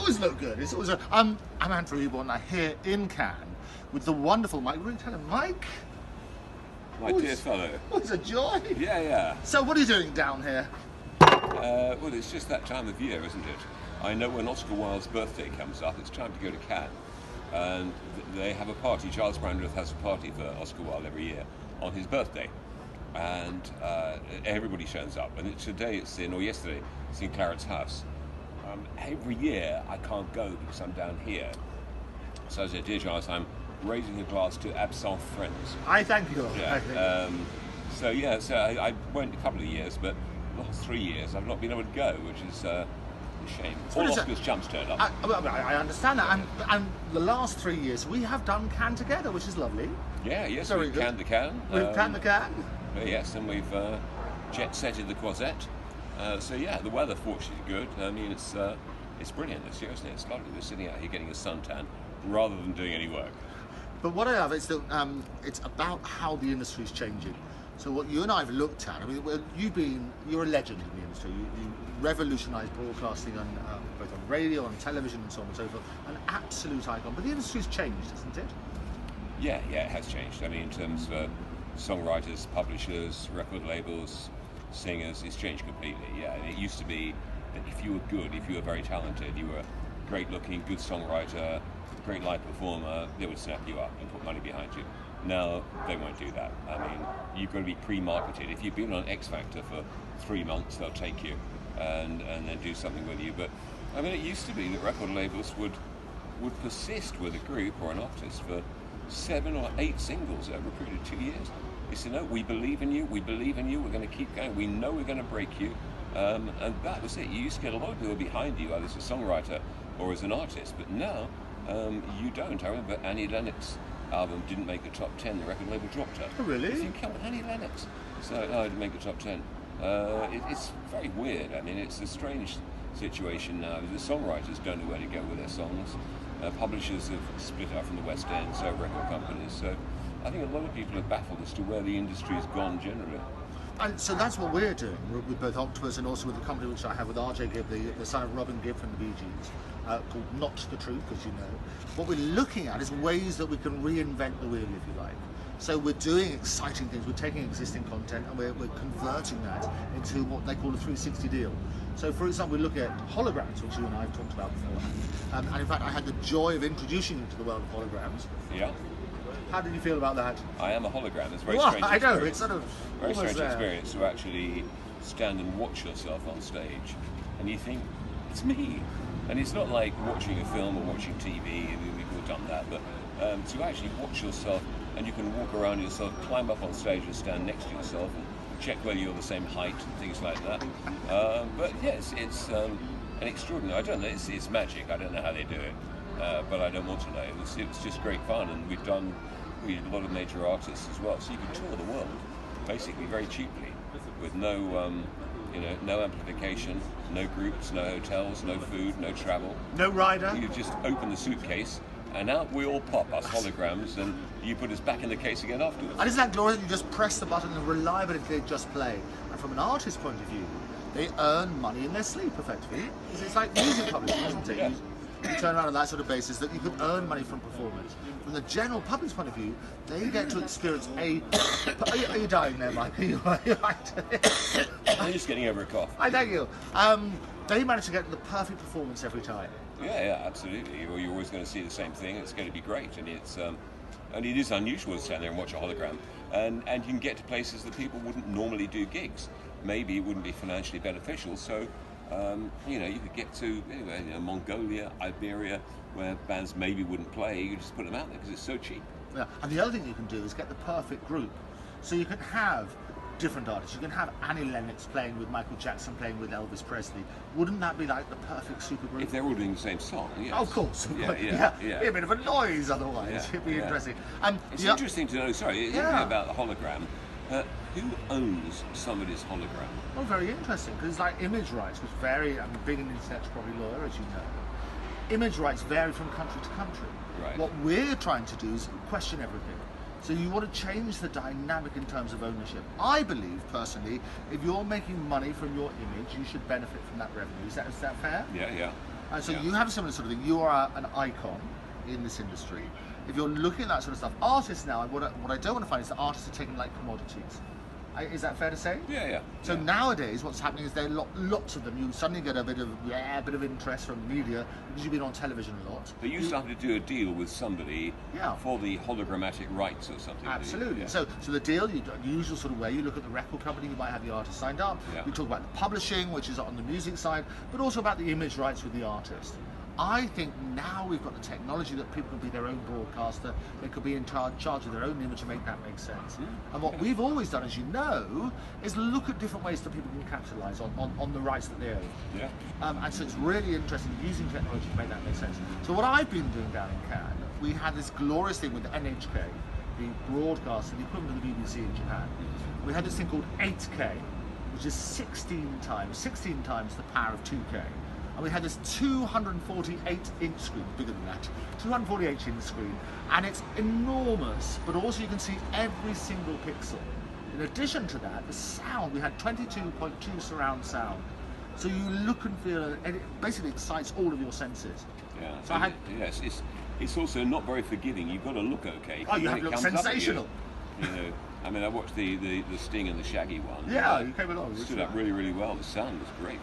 always look good. It's always I'm Andrew Eborn. I'm here in Cannes with the wonderful Mike. Will you tell him, Mike? My dear fellow. Oh, it's a joy. Yeah. So what are you doing down here? Well, it's just that time of year, isn't it? I know when Oscar Wilde's birthday comes up, it's time to go to Cannes. And they have a party. Charles Brandreth has a party for Oscar Wilde every year on his birthday. And everybody shows up. And yesterday, it's in Claret's house. Every year, I can't go because I'm down here. So I said, dear Charles, I'm raising a glass to absent friends. I thank you. Yeah. So I went a couple of years, but the last 3 years I've not been able to go, which is a shame. All Oscar's chums turned up. I understand that, and the last 3 years we have done Cannes together, which is lovely. Yes, we've canned the Cannes. We've canned the Cannes. Yes, and we've jet-setted the Croisette. The weather fortunately good. I mean, it's brilliant. Seriously, it's lovely. We're sitting out here getting a suntan rather than doing any work. But what I love is that it's about how the industry is changing. So what you and I have looked at, I mean, you're a legend in the industry. You revolutionised broadcasting on both on radio, on television, and so on and so forth. An absolute icon. But the industry's changed, hasn't it? Yeah, it has changed. I mean, in terms of songwriters, publishers, record labels, singers, it's changed completely. Yeah, and it used to be that if you were good, if you were very talented, you were a great-looking, good songwriter, great live performer, they would snap you up and put money behind you. Now, they won't do that. I mean, you've got to be pre-marketed. If you've been on X Factor for 3 months, they'll take you and then do something with you. But, I mean, it used to be that record labels would persist with a group or an artist for 7 or 8 singles over a period of 2 years. They said, no, we believe in you, we're going to keep going, we know we're going to break you. And that was it. You used to get a lot of people behind you, either as a songwriter or as an artist. But now, you don't. I remember Annie Lennox's album didn't make the top 10. The record label dropped her. Oh, really? You think, come on, Annie Lennox. So, I didn't make the top 10. It's very weird. I mean, it's a strange situation now. The songwriters don't know where to go with their songs. Publishers have split out from the West End, so record companies. So I think a lot of people are baffled as to where the industry has gone generally. And so that's what we're doing with both Octopus and also with the company which I have with RJ Gibb, the son of Robin Gibb from the Bee Gees, called Not the Truth, as you know. What we're looking at is ways that we can reinvent the wheel, if you like. So we're doing exciting things. We're taking existing content and we're converting that into what they call a 360 deal. So, for example, we look at Holograms, which you and I have talked about before. And in fact, I had the joy of introducing you to the world of Holograms. Yeah. How did you feel about that? I am a hologram. It's a very strange experience. I know, it's sort of very strange experience to actually stand and watch yourself on stage, and you think, it's me. And it's not like watching a film or watching TV, we've all done that, but to actually watch yourself, and you can walk around yourself, climb up on stage and stand next to yourself, and check whether you're the same height and things like that. But yes, it's an extraordinary, I don't know, it's magic, I don't know how they do it. But I don't want to know. It's just great fun, and we did a lot of major artists as well. So you can tour the world basically very cheaply with no amplification, no groups, no hotels, no food, no travel. No rider. You just open the suitcase, and out we all pop, us holograms, and you put us back in the case again afterwards. And isn't that glorious? You just press the button and reliably they just play. And from an artist's point of view, they earn money in their sleep, effectively. It's like music publishing, isn't it? Yeah. You turn around on that sort of basis that you can earn money from performance. From the general public's point of view, they get to experience Are you dying there, Mike? Are you right? I'm just getting over a cough. I thank you. They manage to get the perfect performance every time. Yeah, absolutely. You're always going to see the same thing. It's going to be great, and it is unusual to stand there and watch a hologram, and you can get to places that people wouldn't normally do gigs. Maybe it wouldn't be financially beneficial, so. You could get to Mongolia, Iberia, where bands maybe wouldn't play. You just put them out there because it's so cheap. Yeah, and the other thing you can do is get the perfect group. So you can have different artists. You can have Annie Lennox playing with Michael Jackson, playing with Elvis Presley. Wouldn't that be like the perfect super group? If they're all doing the same song, yes. Oh, of course. Yeah. Be a bit of a noise otherwise. It'd be interesting. It's interesting to know, about the hologram. Who owns somebody's hologram? Oh, very interesting, because it's like image rights, which vary. I'm being an intellectual property lawyer, as you know. Image rights vary from country to country. Right. What we're trying to do is question everything. So you want to change the dynamic in terms of ownership. I believe, personally, if you're making money from your image, you should benefit from that revenue. Is that fair? Yeah. And so Yeah. you have a similar sort of thing. You are an icon in this industry. If you're looking at that sort of stuff, artists now, what I don't want to find is that artists are taken like commodities. Is that fair to say? Yeah, yeah. So yeah. nowadays, what's happening is there are lots of them. You suddenly get a bit of interest from media because you've been on television a lot. But you started to do a deal with somebody Yeah. for the hologrammatic rights or something. Absolutely. Yeah. So the deal, the usual sort of way, you look at the record company, you might have the artist signed up. Yeah. You talk about the publishing, which is on the music side, but also about the image rights with the artist. I think now we've got the technology that people can be their own broadcaster, they could be in charge of their own image and make that make sense. And what we've always done, as you know, is look at different ways that people can capitalise on the rights that they own. Yeah. And so it's really interesting using technology to make that make sense. So what I've been doing down in Cannes, we had this glorious thing with NHK, the broadcaster, the equivalent of the BBC in Japan. We had this thing called 8K, which is 16 times the power of 2K. And we had this 248-inch screen, bigger than that, 248-inch screen, and it's enormous, but also you can see every single pixel. In addition to that, the sound, we had 22.2 surround sound. So you look and feel, and it basically excites all of your senses. Yeah. So I had, yes, it's also not very forgiving. You've got to look okay. oh, you When have to it look comes up at sensational. You know, I mean, I watched the Sting and the Shaggy one. Yeah, you came along. Stood up really, really well. The sound was great.